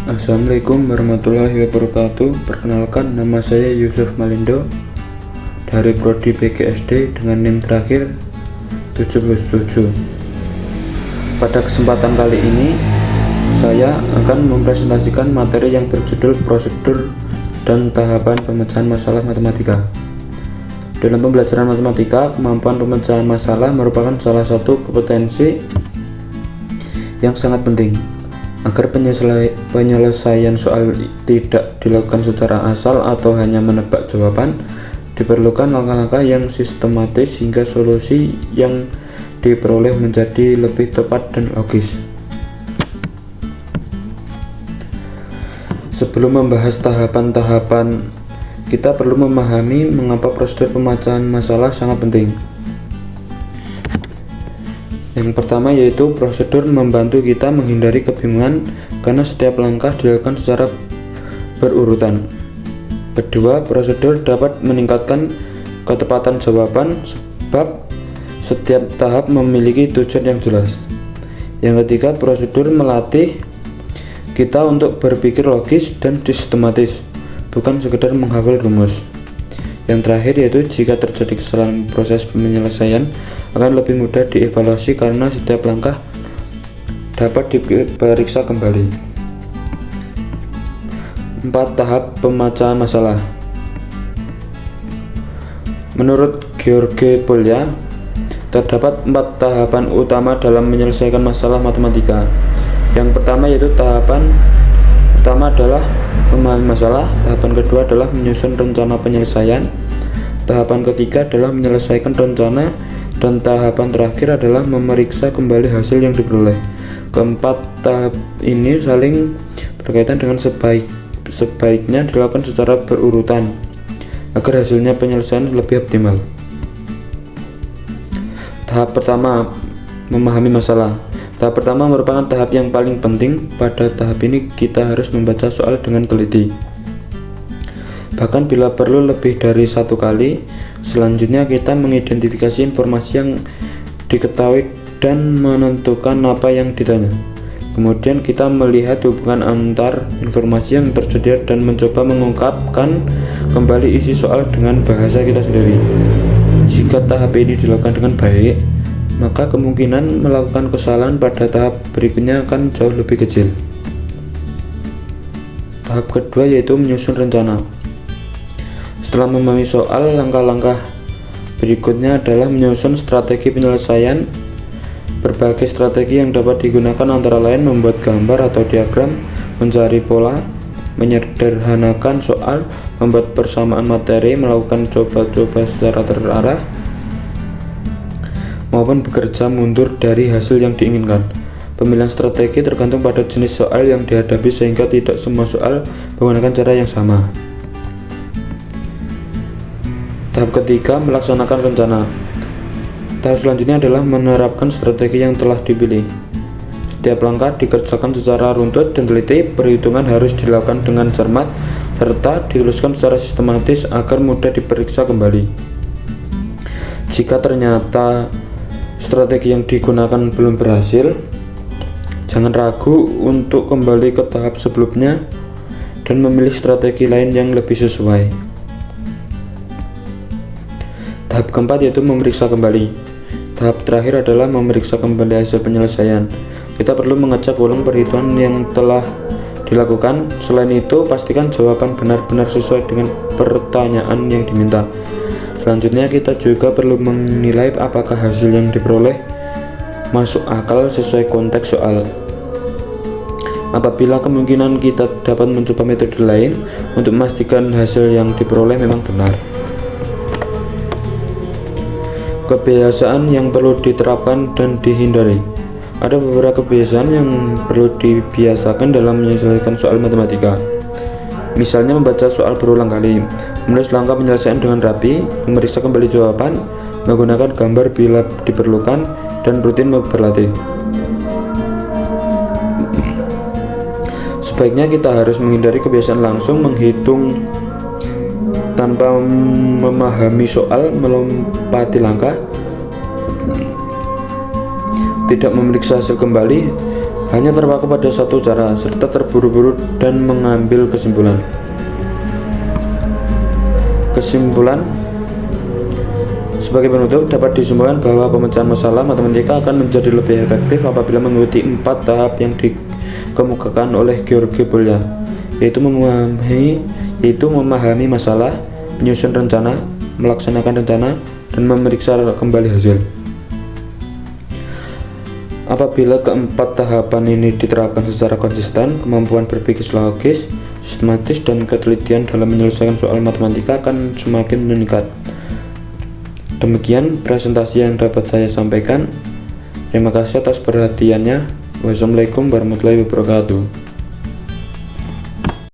Assalamualaikum warahmatullahi wabarakatuh. Perkenalkan, nama saya Yusuf Malindo dari Prodi PGSD dengan NIM terakhir 77. Pada kesempatan kali ini saya akan mempresentasikan materi yang berjudul prosedur dan tahapan pemecahan masalah matematika. Dalam pembelajaran matematika, kemampuan pemecahan masalah merupakan salah satu kompetensi yang sangat penting. Agar penyelesaian soal tidak dilakukan secara asal atau hanya menebak jawaban, diperlukan langkah-langkah yang sistematis hingga solusi yang diperoleh menjadi lebih tepat dan logis. Sebelum membahas tahapan-tahapan, kita perlu memahami mengapa prosedur pemecahan masalah sangat penting. Yang pertama yaitu prosedur membantu kita menghindari kebingungan karena setiap langkah dilakukan secara berurutan. Kedua, prosedur dapat meningkatkan ketepatan jawaban sebab setiap tahap memiliki tujuan yang jelas. Yang ketiga, prosedur melatih kita untuk berpikir logis dan sistematis, bukan sekedar menghafal rumus. Yang terakhir yaitu jika terjadi kesalahan proses penyelesaian akan lebih mudah dievaluasi karena setiap langkah dapat diperiksa kembali. 4. Tahap pemecahan masalah. Menurut George Polya, terdapat 4 tahapan utama dalam menyelesaikan masalah matematika. Yang pertama yaitu tahapan pertama adalah memahami masalah, tahapan kedua adalah menyusun rencana penyelesaian, tahapan ketiga adalah menyelesaikan rencana, dan tahapan terakhir adalah memeriksa kembali hasil yang diperoleh. Keempat tahap ini saling berkaitan dengan sebaiknya dilakukan secara berurutan agar hasilnya penyelesaian lebih optimal. Tahap pertama, memahami masalah. Tahap pertama merupakan tahap yang paling penting. Pada tahap ini kita harus membaca soal dengan teliti, bahkan bila perlu lebih dari satu kali. Selanjutnya kita mengidentifikasi informasi yang diketahui dan menentukan apa yang ditanya. Kemudian kita melihat hubungan antar informasi yang tersedia dan mencoba mengungkapkan kembali isi soal dengan bahasa kita sendiri. Jika tahap ini dilakukan dengan baik, maka kemungkinan melakukan kesalahan pada tahap berikutnya akan jauh lebih kecil. Tahap kedua yaitu menyusun rencana. Setelah memahami soal, langkah-langkah berikutnya adalah menyusun strategi penyelesaian. Berbagai strategi yang dapat digunakan antara lain membuat gambar atau diagram, mencari pola, menyederhanakan soal, membuat persamaan materi, melakukan coba-coba secara terarah, maupun bekerja mundur dari hasil yang diinginkan. Pemilihan strategi tergantung pada jenis soal yang dihadapi sehingga tidak semua soal menggunakan cara yang sama. Tahap ketiga, melaksanakan rencana. Tahap selanjutnya adalah menerapkan strategi yang telah dipilih. Setiap langkah dikerjakan secara runtut dan teliti, perhitungan harus dilakukan dengan cermat, serta dituliskan secara sistematis agar mudah diperiksa kembali. Jika ternyata strategi yang digunakan belum berhasil, jangan ragu untuk kembali ke tahap sebelumnya dan memilih strategi lain yang lebih sesuai. Tahap keempat yaitu memeriksa kembali. Tahap terakhir adalah memeriksa kembali hasil penyelesaian. Kita perlu mengecek ulang perhitungan yang telah dilakukan. Selain itu, pastikan jawaban benar-benar sesuai dengan pertanyaan yang diminta. Selanjutnya, kita juga perlu menilai apakah hasil yang diperoleh masuk akal sesuai konteks soal. Apabila kemungkinan, kita dapat mencoba metode lain untuk memastikan hasil yang diperoleh memang benar. Kebiasaan yang perlu diterapkan dan dihindari. Ada beberapa kebiasaan yang perlu dibiasakan dalam menyelesaikan soal matematika. Misalnya membaca soal berulang kali, menulis langkah penyelesaian dengan rapi, memeriksa kembali jawaban, menggunakan gambar bila diperlukan, dan rutin berlatih. Sebaiknya kita harus menghindari kebiasaan langsung menghitung tanpa memahami soal, melompati langkah, tidak memeriksa hasil kembali, hanya terpaku pada satu cara, serta terburu-buru dan mengambil kesimpulan. Sebagai penutup, dapat disimpulkan bahwa pemecahan masalah matematika akan menjadi lebih efektif apabila mengikuti 4 tahap yang dikemukakan oleh George Boole, yaitu memahami masalah, menyusun rencana, melaksanakan rencana, dan memeriksa kembali hasil. Apabila keempat tahapan ini diterapkan secara konsisten, kemampuan berpikir logis, sistematis, dan ketelitian dalam menyelesaikan soal matematika akan semakin meningkat. Demikian presentasi yang dapat saya sampaikan. Terima kasih atas perhatiannya. Wassalamualaikum warahmatullahi wabarakatuh.